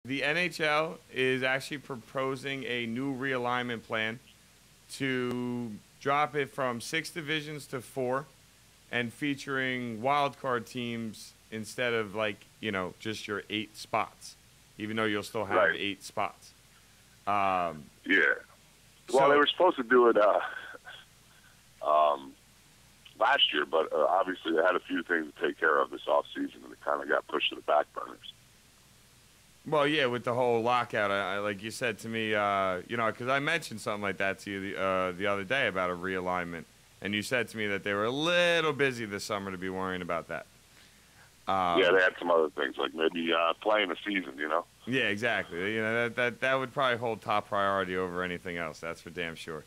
The NHL is actually proposing a new realignment plan to drop it from 6 divisions to 4 and featuring wild card teams instead of just your 8 spots, even though you'll still have Right. 8 spots. Yeah. Well, they were supposed to do it last year, but obviously they had a few things to take care of this off season, and it kind of got pushed to the back burners. Well, yeah, with the whole lockout, I like you said to me, because I mentioned something like that to you the other day about a realignment, and you said to me that they were a little busy this summer to be worrying about that. Yeah, they had some other things, like maybe playing a season, Yeah, exactly. That would probably hold top priority over anything else. That's for damn sure.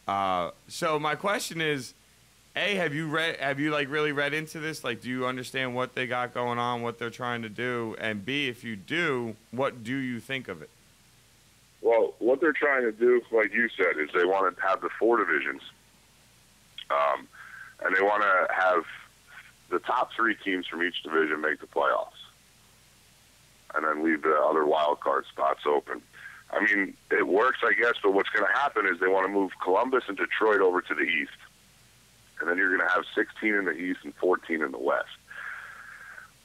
So my question is, A, have you really read into this? Like, do you understand what they got going on, what they're trying to do? And B, if you do, what do you think of it? Well, what they're trying to do, like you said, is they want to have the 4 divisions, and they want to have the top 3 teams from each division make the playoffs, and then leave the other wild card spots open. I mean, it works, I guess, but what's going to happen is they want to move Columbus and Detroit over to the East, and then you're going to have 16 in the East and 14 in the West.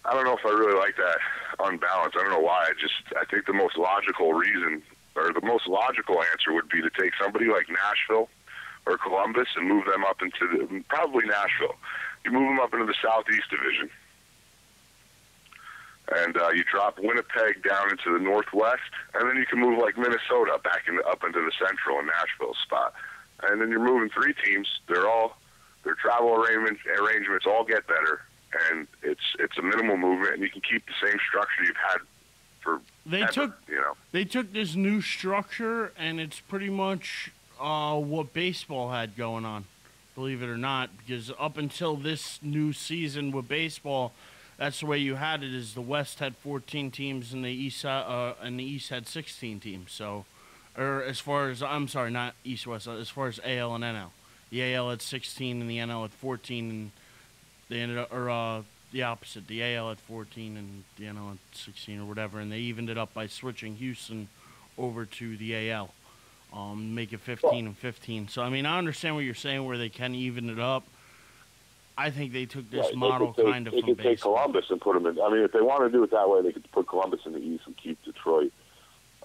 I don't know if I really like that unbalanced. I don't know why. I think the most logical reason, or the most logical answer, would be to take somebody like Nashville or Columbus and move them up into probably Nashville. You move them up into the Southeast Division, and you drop Winnipeg down into the Northwest, and then you can move like Minnesota up into the Central and Nashville spot, and then you're moving 3 teams. Their travel arrangements all get better, and it's a minimal movement, and you can keep the same structure you've had for They took this new structure, and it's pretty much what baseball had going on, believe it or not, because up until this new season with baseball, that's the way you had it. Is the West had 14 teams and the East had 16 teams. So, or as far as not East West, as far as AL and NL, the AL had 16 and the NL had 14, and they ended up the opposite. The AL had 14 and the NL had 16 or whatever, and they evened it up by switching Houston over to the AL. Make it 15 and 15. So, I mean, I understand what you're saying where they can even it up. I think they took this model kind of from baseball. They could take Columbus and put them in. I mean, if they want to do it that way, they could put Columbus in the East and keep Detroit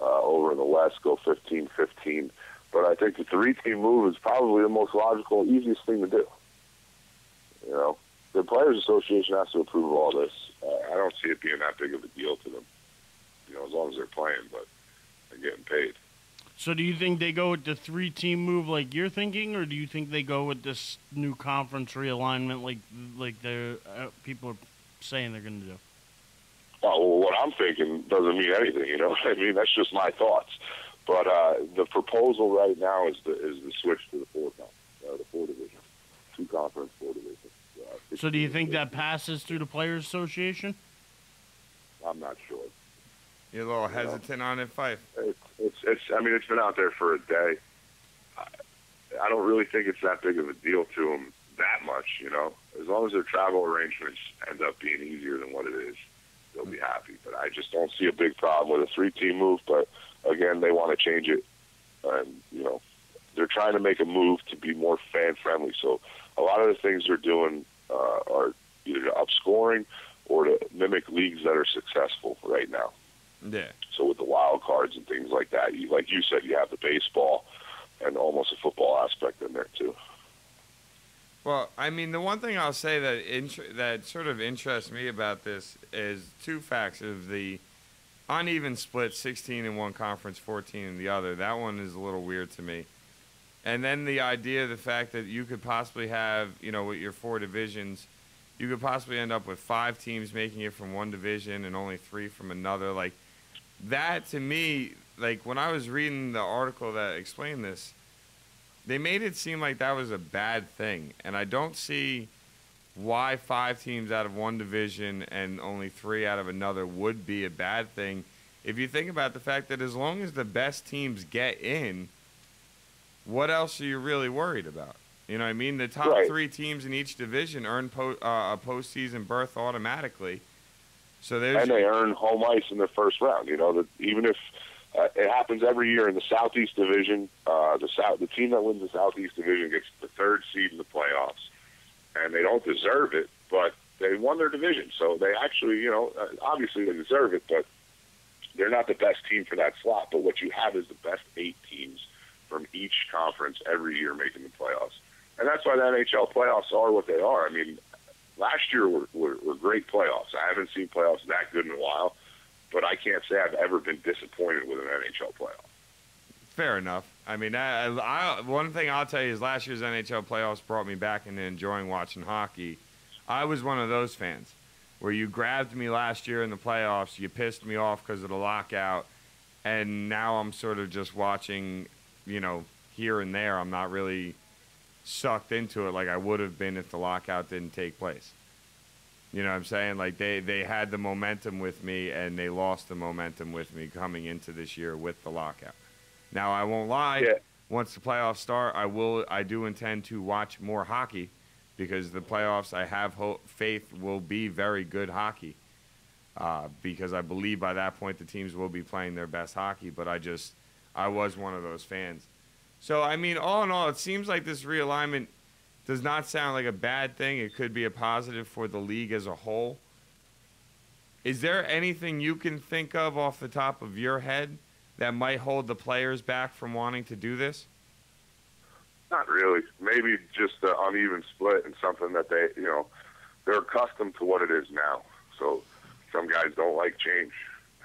over in the West, go 15-15. But I think the 3-team move is probably the most logical, easiest thing to do. The Players Association has to approve all this. I don't see it being that big of a deal to them, as long as they're playing, but they're getting paid. So do you think they go with the 3-team move like you're thinking, or do you think they go with this new conference realignment like the people are saying they're going to do? Well, what I'm thinking doesn't mean anything, I mean, that's just my thoughts. But the proposal right now is the switch to the 4 division, 2 conference, 4 division. So do you think that passes through the Players Association? I'm not sure. You're a little hesitant on it, Fife. It's been out there for a day. I don't really think it's that big of a deal to them that much, As long as their travel arrangements end up being easier than what it is, they'll be happy. But I just don't see a big problem with a 3-team move. But, again, they want to change it. And, they're trying to make a move to be more fan-friendly. So a lot of the things they're doing are either to up scoring or to mimic leagues that are successful right now. Yeah. So with the wild cards and things like that, like you said, you have the baseball and almost a football aspect in there too. Well, I mean, the one thing I'll say that sort of interests me about this is 2 facts of the uneven split, 16 in one conference, 14 in the other. That one is a little weird to me. And then the idea of the fact that you could possibly have, with your 4 divisions, you could possibly end up with 5 teams making it from one division and only 3 from another. Like, that to me, like when I was reading the article that explained this, they made it seem like that was a bad thing. And I don't see why 5 teams out of one division and only 3 out of another would be a bad thing. If you think about the fact that as long as the best teams get in, what else are you really worried about? You know what I mean? The top 3 teams in each division earn a postseason berth automatically. So there's and they earn home ice in the first round. You know, that even if it happens every year in the Southeast Division, the team that wins the Southeast Division gets the third seed in the playoffs, and they don't deserve it, but they won their division, so they actually, you know, obviously they deserve it, but they're not the best team for that slot. But what you have is the best 8 teams from each conference every year making the playoffs, and that's why the NHL playoffs are what they are. I mean, last year were great playoffs. I haven't seen playoffs that good in a while, but I can't say I've ever been disappointed with an NHL playoff. Fair enough. I mean, one thing I'll tell you is last year's NHL playoffs brought me back into enjoying watching hockey. I was one of those fans where you grabbed me last year in the playoffs, you pissed me off because of the lockout, and now I'm sort of just watching, you know, here and there. I'm not really sucked into it like I would have been if the lockout didn't take place. You know what I'm saying? Like, they had the momentum with me, and they lost the momentum with me coming into this year with the lockout. Now, I won't lie. Yeah. Once the playoffs start, I do intend to watch more hockey because the playoffs, I have faith, will be very good hockey because I believe by that point the teams will be playing their best hockey, but I was one of those fans. So, I mean, all in all, it seems like this realignment does not sound like a bad thing. It could be a positive for the league as a whole. Is there anything you can think of off the top of your head that might hold the players back from wanting to do this? Not really. Maybe just an uneven split and something that they, you know, they're accustomed to what it is now. So some guys don't like change,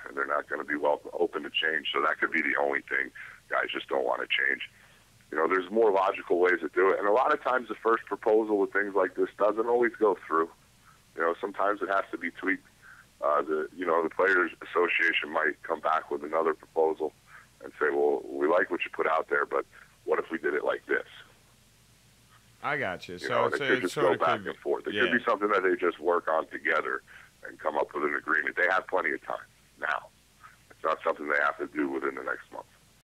and they're not going to be open to change. So that could be the only thing. Guys just don't want to change. You know, there's more logical ways to do it. And a lot of times the first proposal with things like this doesn't always go through. You know, sometimes it has to be tweaked. The Players Association might come back with another proposal and say, well, we like what you put out there, but what if we did it like this? I got you. You know, they could just go back and forth. It could be something that they just work on together and come up with an agreement. They have plenty of time now. It's not something they have to do within the next month.